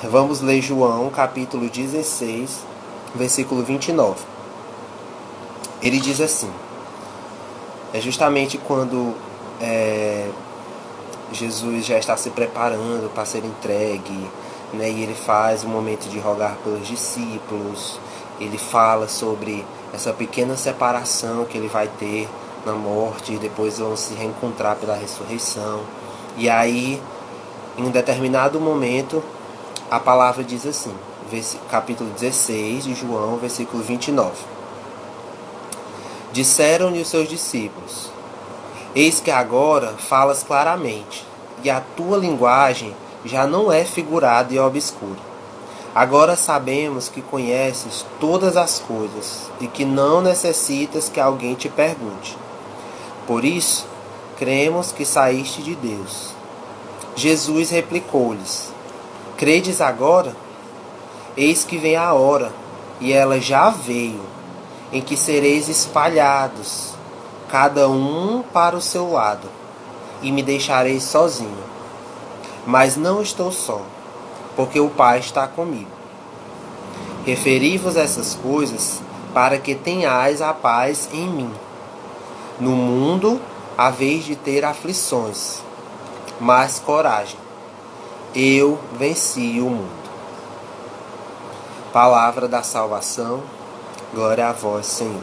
Vamos ler João, capítulo 16, versículo 29. Ele diz assim: é justamente quando Jesus já está se preparando para ser entregue, né? E ele faz um momento de rogar pelos discípulos. Ele fala sobre essa pequena separação que ele vai ter na morte e depois vão se reencontrar pela ressurreição. E aí, em um determinado momento, a palavra diz assim, capítulo 16 de João, versículo 29. Disseram-lhe os seus discípulos: eis que agora falas claramente, e a tua linguagem já não é figurada e obscura. Agora sabemos que conheces todas as coisas e que não necessitas que alguém te pergunte. Por isso, cremos que saíste de Deus. Jesus replicou-lhes: credes agora? Eis que vem a hora, e ela já veio, em que sereis espalhados, cada um para o seu lado, e me deixareis sozinho. Mas não estou só, porque o Pai está comigo. Referi-vos essas coisas para que tenhais a paz em mim. No mundo haveis de ter aflições, mas coragem, eu venci o mundo. Palavra da salvação, glória a vós, Senhor.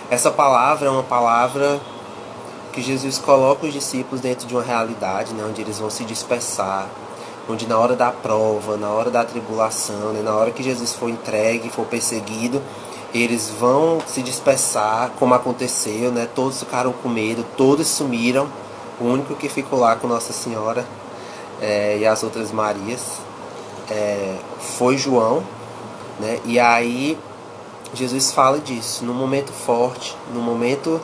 Essa palavra é uma palavra que Jesus coloca os discípulos dentro de uma realidade, né, onde eles vão se dispersar, onde na hora da prova, na hora da tribulação, né, na hora que Jesus for entregue, for perseguido, eles vão se dispersar, como aconteceu, né, todos ficaram com medo, todos sumiram. O único que ficou lá com Nossa Senhora e as outras Marias foi João, né? E aí Jesus fala disso, no momento forte, no momento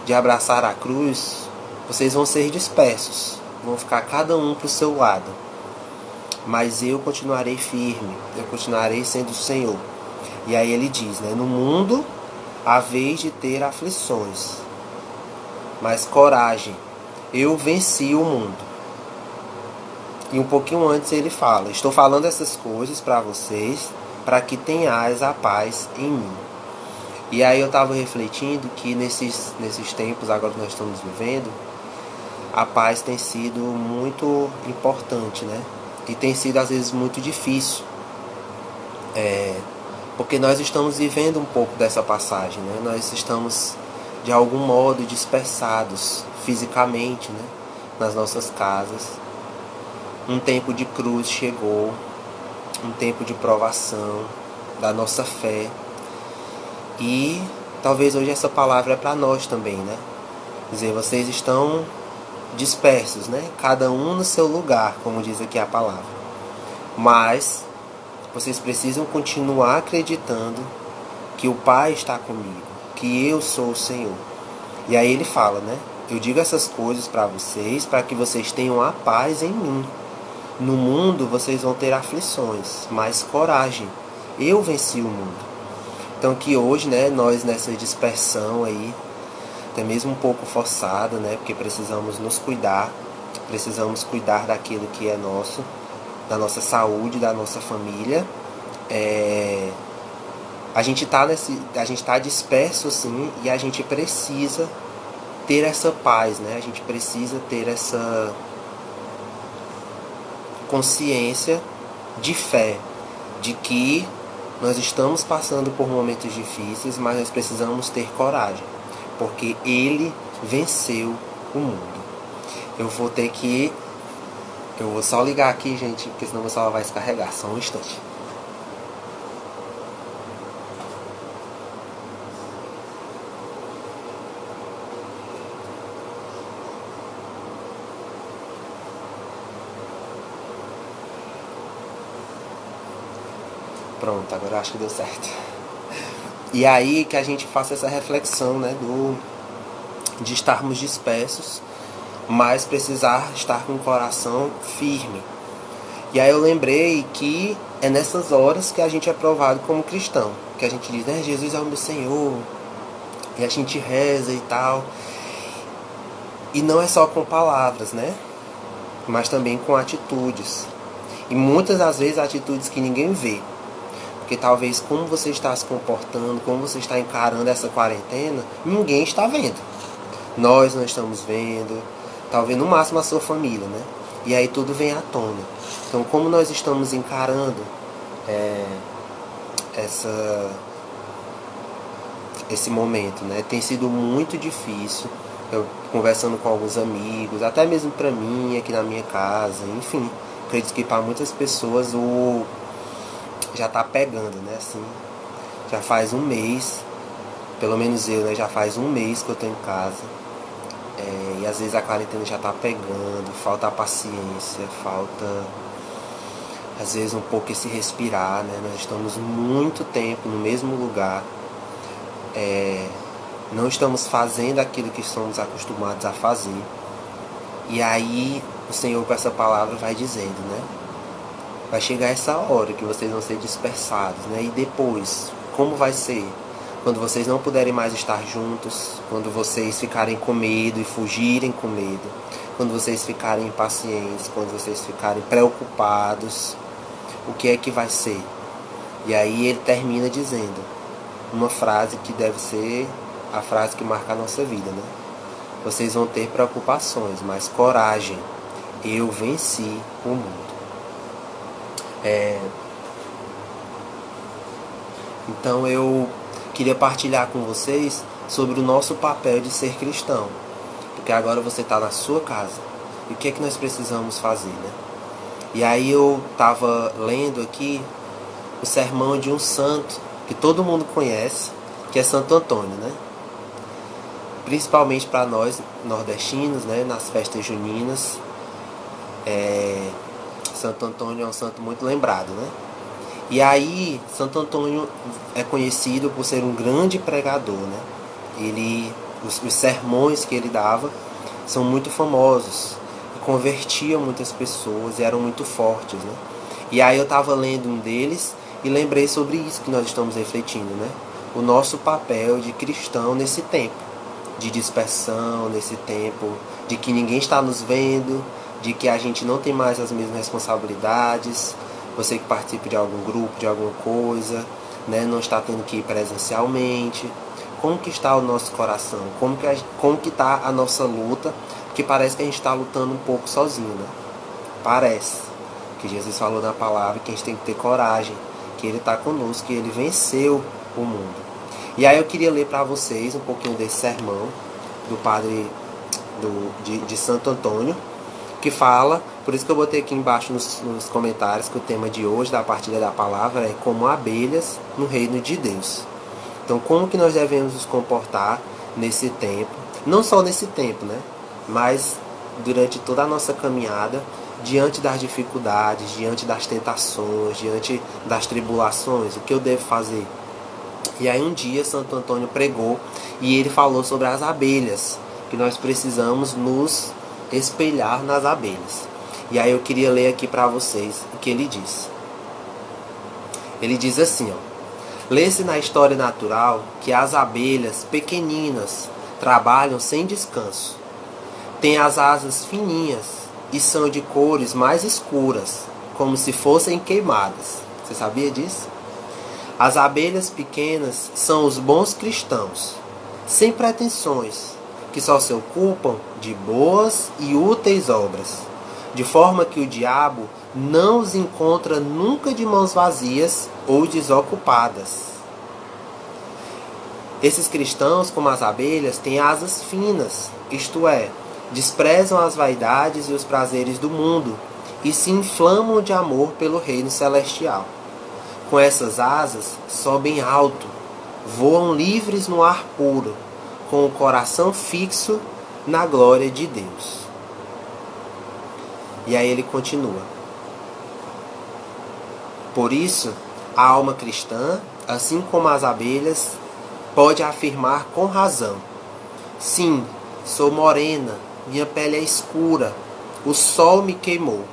de abraçar a cruz, vocês vão ser dispersos, vão ficar cada um para o seu lado, mas eu continuarei firme, eu continuarei sendo o Senhor. E aí ele diz, né, no mundo haveis de ter aflições, mas coragem, eu venci o mundo. E um pouquinho antes ele fala: estou falando essas coisas para vocês, para que tenhais a paz em mim. E aí eu estava refletindo que nesses tempos agora que nós estamos vivendo, a paz tem sido muito importante, né? E tem sido às vezes muito difícil. Porque nós estamos vivendo um pouco dessa passagem, né? Nós estamos de algum modo dispersados fisicamente, né? Nas nossas casas. Um tempo de cruz chegou, um tempo de provação da nossa fé. E talvez hoje essa palavra é para nós também, né? Quer dizer, vocês estão dispersos, né? Cada um no seu lugar, como diz aqui a palavra. Mas vocês precisam continuar acreditando que o Pai está comigo, que eu sou o Senhor. E aí ele fala, né? Eu digo essas coisas para vocês, para que vocês tenham a paz em mim. No mundo vocês vão ter aflições, mas coragem, eu venci o mundo. Então que hoje, né, nós nessa dispersão aí, até mesmo um pouco forçada, né, porque precisamos nos cuidar, precisamos cuidar daquilo que é nosso, da nossa saúde, da nossa família. A gente tá disperso assim, e a gente precisa ter essa paz, né? A gente precisa ter essa consciência de fé, de que nós estamos passando por momentos difíceis, mas nós precisamos ter coragem, porque Ele venceu o mundo. Eu vou só ligar aqui, gente, porque senão meu celular vai descarregar. Só um instante. Pronto, agora eu acho que deu certo. E aí que a gente faça essa reflexão, né, de estarmos dispersos, mas precisar estar com o coração firme. E aí eu lembrei que é nessas horas que a gente é provado como cristão, que a gente diz, né, Jesus é o meu Senhor, e a gente reza e tal. E não é só com palavras, né, mas também com atitudes. E muitas das vezes atitudes que ninguém vê. Porque talvez como você está se comportando, como você está encarando essa quarentena, ninguém está vendo. Nós não estamos vendo, talvez no máximo a sua família, né? E aí tudo vem à tona. Então como nós estamos encarando esse momento, né? Tem sido muito difícil. Eu conversando com alguns amigos, até mesmo para mim aqui na minha casa, enfim, acredito que para muitas pessoas já tá pegando, né? Assim, já faz um mês, pelo menos eu, né? Já faz um mês que eu tô em casa. E às vezes a quarentena já tá pegando, falta a paciência, falta às vezes um pouco esse respirar, né? Nós estamos muito tempo no mesmo lugar, não estamos fazendo aquilo que estamos acostumados a fazer. E aí o Senhor com essa palavra vai dizendo, né? Vai chegar essa hora que vocês vão ser dispersados, né? E depois, como vai ser? Quando vocês não puderem mais estar juntos, quando vocês ficarem com medo e fugirem com medo, quando vocês ficarem impacientes, quando vocês ficarem preocupados, o que é que vai ser? E aí ele termina dizendo uma frase que deve ser a frase que marca a nossa vida, né? Vocês vão ter preocupações, mas coragem, eu venci o mundo. Então eu queria partilhar com vocês sobre o nosso papel de ser cristão, porque agora você está na sua casa, e o que é que nós precisamos fazer, né? E aí eu estava lendo aqui o sermão de um santo que todo mundo conhece, que é Santo Antônio, né? Principalmente para nós nordestinos, né? Nas festas juninas, Santo Antônio é um santo muito lembrado, né? E aí, Santo Antônio é conhecido por ser um grande pregador, né? Os sermões que ele dava são muito famosos, convertiam muitas pessoas e eram muito fortes, né? E aí eu estava lendo um deles e lembrei sobre isso que nós estamos refletindo, né? O nosso papel de cristão nesse tempo de dispersão, nesse tempo de que ninguém está nos vendo, de que a gente não tem mais as mesmas responsabilidades. Você que participa de algum grupo, de alguma coisa, né, não está tendo que ir presencialmente. Como que está o nosso coração? Como que está a nossa luta? Porque parece que a gente está lutando um pouco sozinho, né? Parece que Jesus falou na palavra que a gente tem que ter coragem, que Ele está conosco, que Ele venceu o mundo. E aí eu queria ler para vocês um pouquinho desse sermão do padre de Santo Antônio, que fala, por isso que eu botei aqui embaixo nos comentários que o tema de hoje, da partilha da palavra, é como abelhas no reino de Deus. Então, como que nós devemos nos comportar nesse tempo, não só nesse tempo, né? Mas durante toda a nossa caminhada, diante das dificuldades, diante das tentações, diante das tribulações, o que eu devo fazer? E aí um dia Santo Antônio pregou e ele falou sobre as abelhas, que nós precisamos nos espelhar nas abelhas. E aí eu queria ler aqui para vocês o que ele diz. Ele diz assim, ó: lê-se na história natural que as abelhas pequeninas trabalham sem descanso. Têm as asas fininhas e são de cores mais escuras, como se fossem queimadas. Você sabia disso? As abelhas pequenas são os bons cristãos, sem pretensões, que só se ocupam de boas e úteis obras, de forma que o diabo não os encontra nunca de mãos vazias ou desocupadas. Esses cristãos, como as abelhas, têm asas finas, isto é, desprezam as vaidades e os prazeres do mundo e se inflamam de amor pelo reino celestial. Com essas asas, sobem alto, voam livres no ar puro, com o coração fixo na glória de Deus. E aí ele continua. Por isso, a alma cristã, assim como as abelhas, pode afirmar com razão: sim, sou morena, minha pele é escura, o sol me queimou.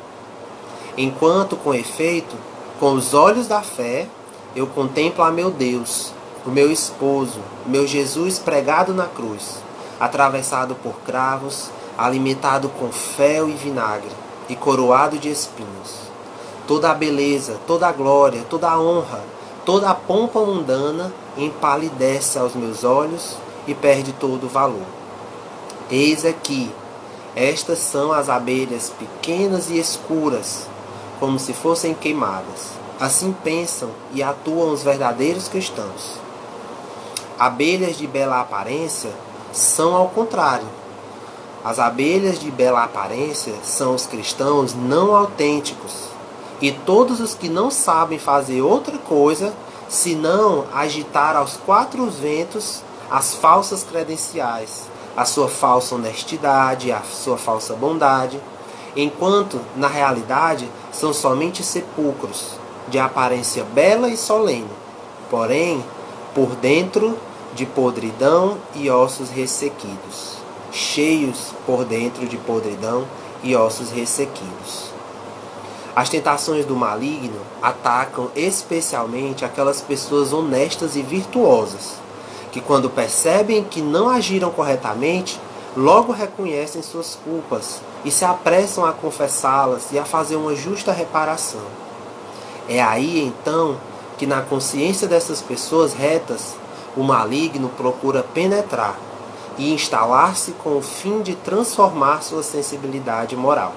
Enquanto, com efeito, com os olhos da fé, eu contemplo a meu Deus, o meu esposo, o meu Jesus pregado na cruz, atravessado por cravos, alimentado com fel e vinagre e coroado de espinhos. Toda a beleza, toda a glória, toda a honra, toda a pompa mundana empalidece aos meus olhos e perde todo o valor. Eis aqui, estas são as abelhas pequenas e escuras, como se fossem queimadas. Assim pensam e atuam os verdadeiros cristãos. Abelhas de bela aparência são ao contrário. As abelhas de bela aparência são os cristãos não autênticos, e todos os que não sabem fazer outra coisa senão agitar aos quatro ventos as falsas credenciais, a sua falsa honestidade, a sua falsa bondade, enquanto na realidade são somente sepulcros de aparência bela e solene, porém por dentro de podridão e ossos ressequidos, cheios por dentro de podridão e ossos ressequidos. As tentações do maligno atacam especialmente aquelas pessoas honestas e virtuosas, que quando percebem que não agiram corretamente, logo reconhecem suas culpas e se apressam a confessá-las e a fazer uma justa reparação. É aí então que na consciência dessas pessoas retas, o maligno procura penetrar e instalar-se com o fim de transformar sua sensibilidade moral.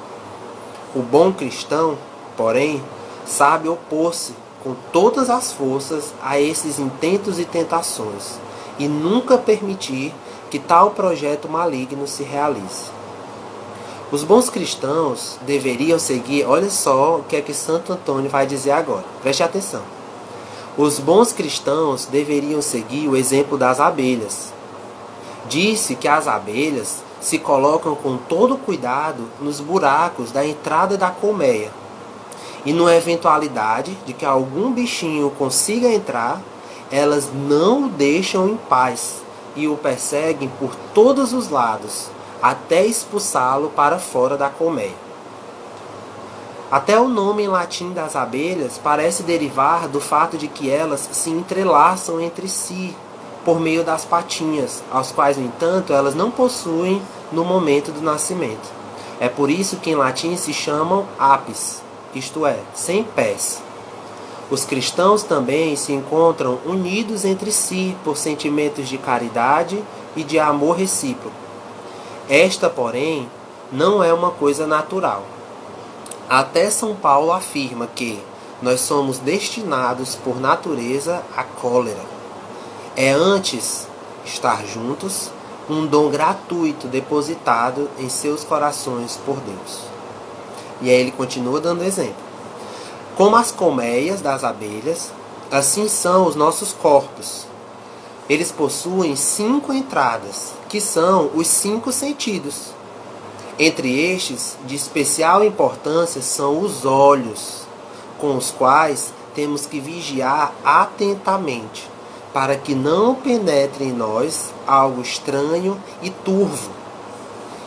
O bom cristão, porém, sabe opor-se com todas as forças a esses intentos e tentações e nunca permitir que tal projeto maligno se realize. Os bons cristãos deveriam seguir, olha só o que é que Santo Antônio vai dizer agora, preste atenção. Os bons cristãos deveriam seguir o exemplo das abelhas. Disse que as abelhas se colocam com todo cuidado nos buracos da entrada da colmeia. E numa eventualidade de que algum bichinho consiga entrar, elas não o deixam em paz e o perseguem por todos os lados, até expulsá-lo para fora da colmeia. Até o nome em latim das abelhas parece derivar do fato de que elas se entrelaçam entre si por meio das patinhas, aos quais, no entanto, elas não possuem no momento do nascimento. É por isso que em latim se chamam apis, isto é, sem pés. Os cristãos também se encontram unidos entre si por sentimentos de caridade e de amor recíproco. Esta, porém, não é uma coisa natural. Até São Paulo afirma que nós somos destinados por natureza à cólera. É antes estar juntos um dom gratuito depositado em seus corações por Deus. E aí ele continua dando exemplo. Como as colmeias das abelhas, assim são os nossos corpos. Eles possuem 5 entradas, que são os 5 sentidos. Entre estes, de especial importância são os olhos, com os quais temos que vigiar atentamente, para que não penetre em nós algo estranho e turvo.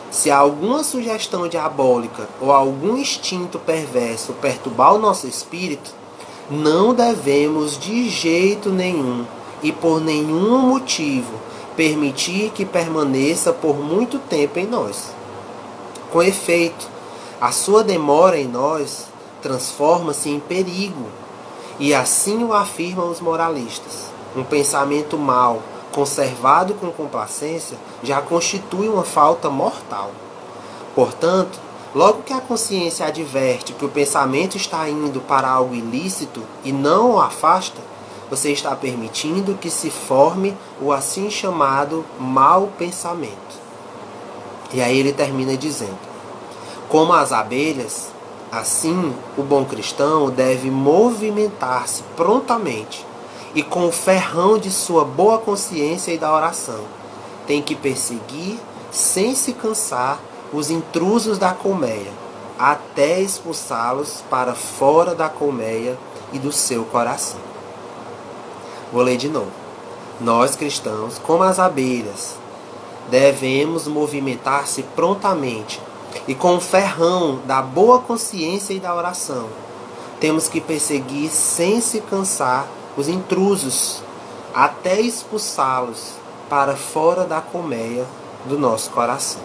Se há alguma sugestão diabólica ou algum instinto perverso perturbar o nosso espírito, não devemos de jeito nenhum e por nenhum motivo permitir que permaneça por muito tempo em nós. Com efeito, a sua demora em nós transforma-se em perigo, e assim o afirmam os moralistas. Um pensamento mau, conservado com complacência, já constitui uma falta mortal. Portanto, logo que a consciência adverte que o pensamento está indo para algo ilícito e não o afasta, você está permitindo que se forme o assim chamado mau pensamento. E aí ele termina dizendo: como as abelhas, assim o bom cristão deve movimentar-se prontamente e com o ferrão de sua boa consciência e da oração. Tem que perseguir, sem se cansar, os intrusos da colmeia, até expulsá-los para fora da colmeia e do seu coração. Vou ler de novo. Nós cristãos, como as abelhas, devemos movimentar-se prontamente e com o ferrão da boa consciência e da oração. Temos que perseguir sem se cansar os intrusos, até expulsá-los para fora da colmeia do nosso coração.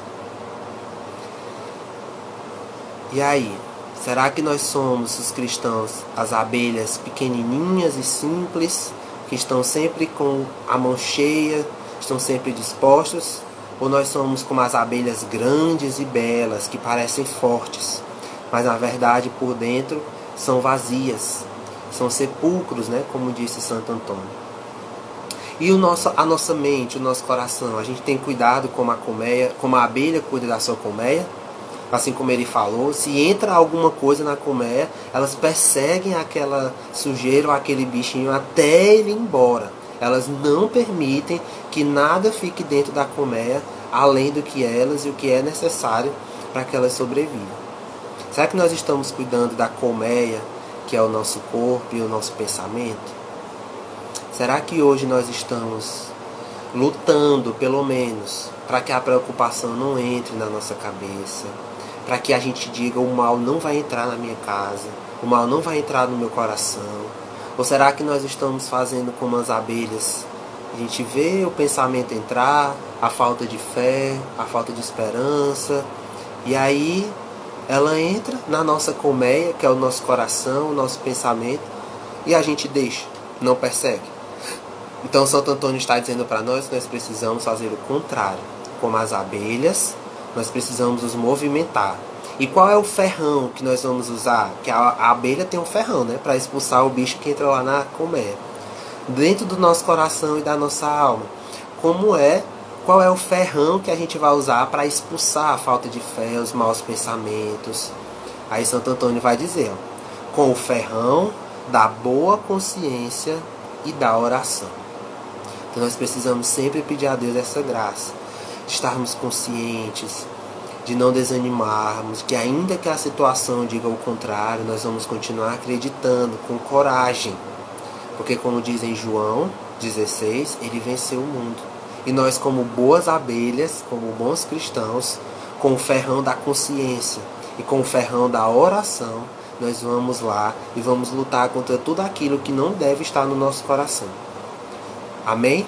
E aí, Será que nós somos, os cristãos, as abelhas pequenininhas e simples, que estão sempre com a mão cheia, estão sempre dispostos? Ou nós somos como as abelhas grandes e belas, que parecem fortes, mas na verdade por dentro são vazias, são sepulcros, né? Como disse Santo Antônio. E a nossa mente, o nosso coração, a gente tem cuidado como a abelha cuida da sua colmeia? Assim como ele falou, se entra alguma coisa na colmeia, elas perseguem aquela sujeira ou aquele bichinho até ele ir embora. Elas não permitem que nada fique dentro da colmeia, além do que elas e o que é necessário para que elas sobrevivam. Será que nós estamos cuidando da colmeia, que é o nosso corpo e o nosso pensamento? Será que hoje nós estamos lutando, pelo menos, para que a preocupação não entre na nossa cabeça? Para que a gente diga, o mal não vai entrar na minha casa, o mal não vai entrar no meu coração? Ou será que nós estamos fazendo como as abelhas? A gente vê o pensamento entrar, a falta de fé, a falta de esperança, e aí ela entra na nossa colmeia, que é o nosso coração, o nosso pensamento, e a gente deixa, não persegue. Então Santo Antônio está dizendo para nós que nós precisamos fazer o contrário. Como as abelhas, nós precisamos nos movimentar. E qual é o ferrão que nós vamos usar? Que a abelha tem um ferrão, né, para expulsar o bicho que entra lá na colmeia. Dentro do nosso coração e da nossa alma. Qual é o ferrão que a gente vai usar para expulsar a falta de fé, os maus pensamentos? Aí Santo Antônio vai dizer, com o ferrão da boa consciência e da oração. Então nós precisamos sempre pedir a Deus essa graça, de estarmos conscientes, de não desanimarmos, que ainda que a situação diga o contrário, nós vamos continuar acreditando com coragem. Porque como diz em João 16, ele venceu o mundo. E nós, como boas abelhas, como bons cristãos, com o ferrão da consciência e com o ferrão da oração, nós vamos lá e vamos lutar contra tudo aquilo que não deve estar no nosso coração. Amém?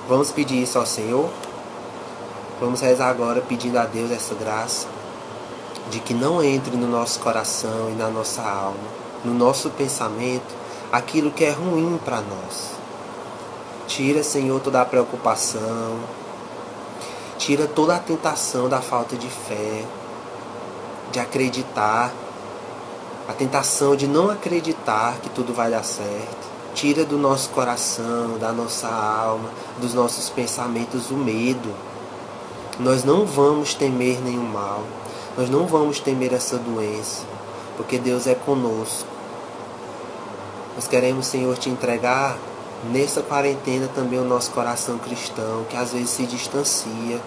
Vamos pedir isso ao Senhor. Vamos rezar agora pedindo a Deus essa graça de que não entre no nosso coração e na nossa alma, no nosso pensamento, aquilo que é ruim para nós. Tira, Senhor, toda a preocupação, tira toda a tentação da falta de fé, de acreditar, a tentação de não acreditar que tudo vai dar certo. Tira do nosso coração, da nossa alma, dos nossos pensamentos o medo. Nós não vamos temer nenhum mal, nós não vamos temer essa doença, porque Deus é conosco. Nós queremos, Senhor, te entregar nessa quarentena também o nosso coração cristão, que às vezes se distancia,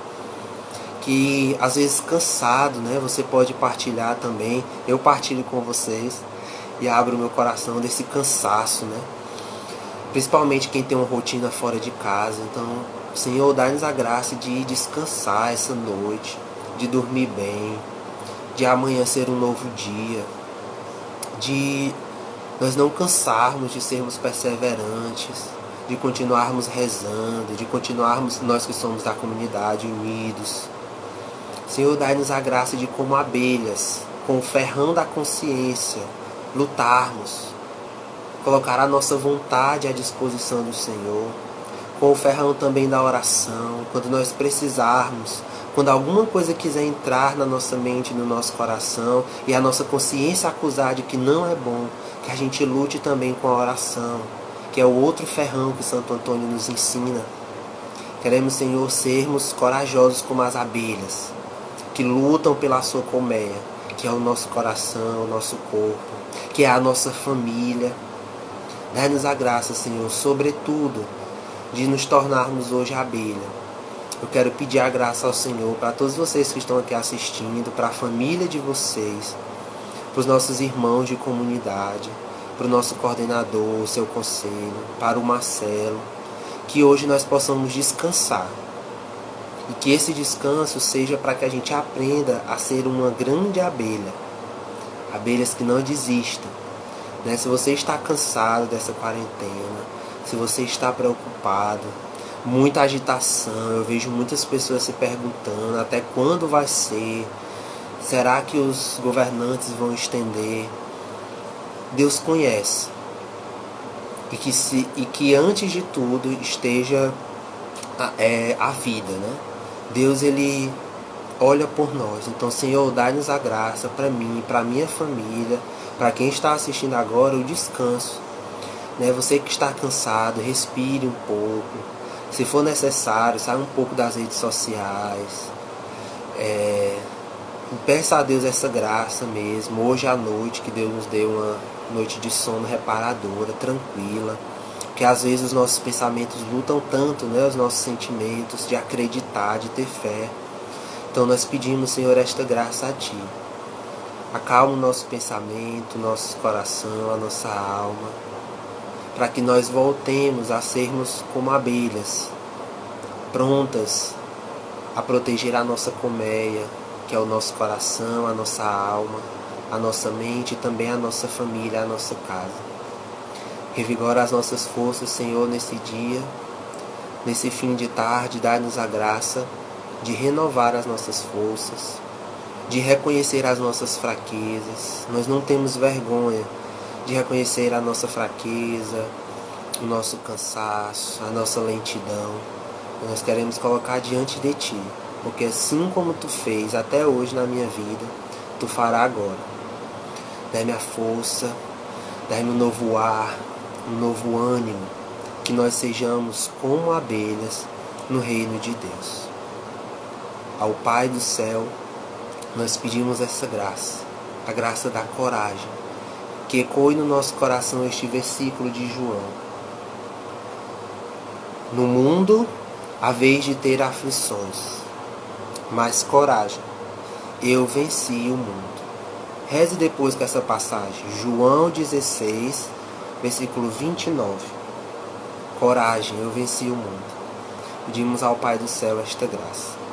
que às vezes cansado, né? Você pode partilhar também, eu partilho com vocês e abro o meu coração desse cansaço, né? Principalmente quem tem uma rotina fora de casa. Então, Senhor, dá-nos a graça de descansar essa noite, de dormir bem, de amanhã ser um novo dia, de nós não cansarmos de sermos perseverantes, de continuarmos rezando, de continuarmos, nós que somos da comunidade, unidos. Senhor, dai-nos a graça de, como abelhas, com o ferrão da consciência, lutarmos, colocar a nossa vontade à disposição do Senhor, com o ferrão também da oração, quando nós precisarmos, quando alguma coisa quiser entrar na nossa mente, no nosso coração, e a nossa consciência acusar de que não é bom, que a gente lute também com a oração, que é o outro ferrão que Santo Antônio nos ensina. Queremos, Senhor, sermos corajosos como as abelhas, que lutam pela sua colmeia, que é o nosso coração, o nosso corpo, que é a nossa família. Dá-nos a graça, Senhor, sobretudo, de nos tornarmos hoje abelha. Eu quero pedir a graça ao Senhor para todos vocês que estão aqui assistindo, para a família de vocês, para os nossos irmãos de comunidade, para o nosso coordenador, o seu conselho, para o Marcelo, que hoje nós possamos descansar. E que esse descanso seja para que a gente aprenda a ser uma grande abelha. Abelhas que não desistam. Né? Se você está cansado dessa quarentena, se você está preocupado, muita agitação, eu vejo muitas pessoas se perguntando até quando vai ser, Será que os governantes vão estender? Deus conhece. E que antes de tudo esteja a vida, né? Deus, Ele olha por nós. Então, Senhor, dá-nos a graça para mim, para minha família, para quem está assistindo agora, o descanso. Né? Você que está cansado, respire um pouco. Se for necessário, saia um pouco das redes sociais. Peça a Deus essa graça mesmo, hoje à noite, que Deus nos dê uma noite de sono reparadora, tranquila, porque às vezes os nossos pensamentos lutam tanto, né, os nossos sentimentos, de acreditar, de ter fé. Então nós pedimos, Senhor, esta graça a Ti. Acalma o nosso pensamento, o nosso coração, a nossa alma, para que nós voltemos a sermos como abelhas, prontas a proteger a nossa colmeia, que é o nosso coração, a nossa alma, a nossa mente e também a nossa família, a nossa casa. Revigora as nossas forças, Senhor, nesse dia, nesse fim de tarde, dá-nos a graça de renovar as nossas forças, de reconhecer as nossas fraquezas. Nós não temos vergonha de reconhecer a nossa fraqueza, o nosso cansaço, a nossa lentidão. Nós queremos colocar diante de Ti, porque assim como Tu fez até hoje na minha vida, Tu fará agora. Dá-me a força, dá-me um novo ar, um novo ânimo, que nós sejamos como abelhas no reino de Deus. Ao Pai do céu, nós pedimos essa graça, a graça da coragem, que ecoe no nosso coração este versículo de João. No mundo, há vez de ter aflições, mas coragem, eu venci o mundo. Reze depois com essa passagem, João 16, versículo 29. Coragem, eu venci o mundo. Pedimos ao Pai do céu esta graça.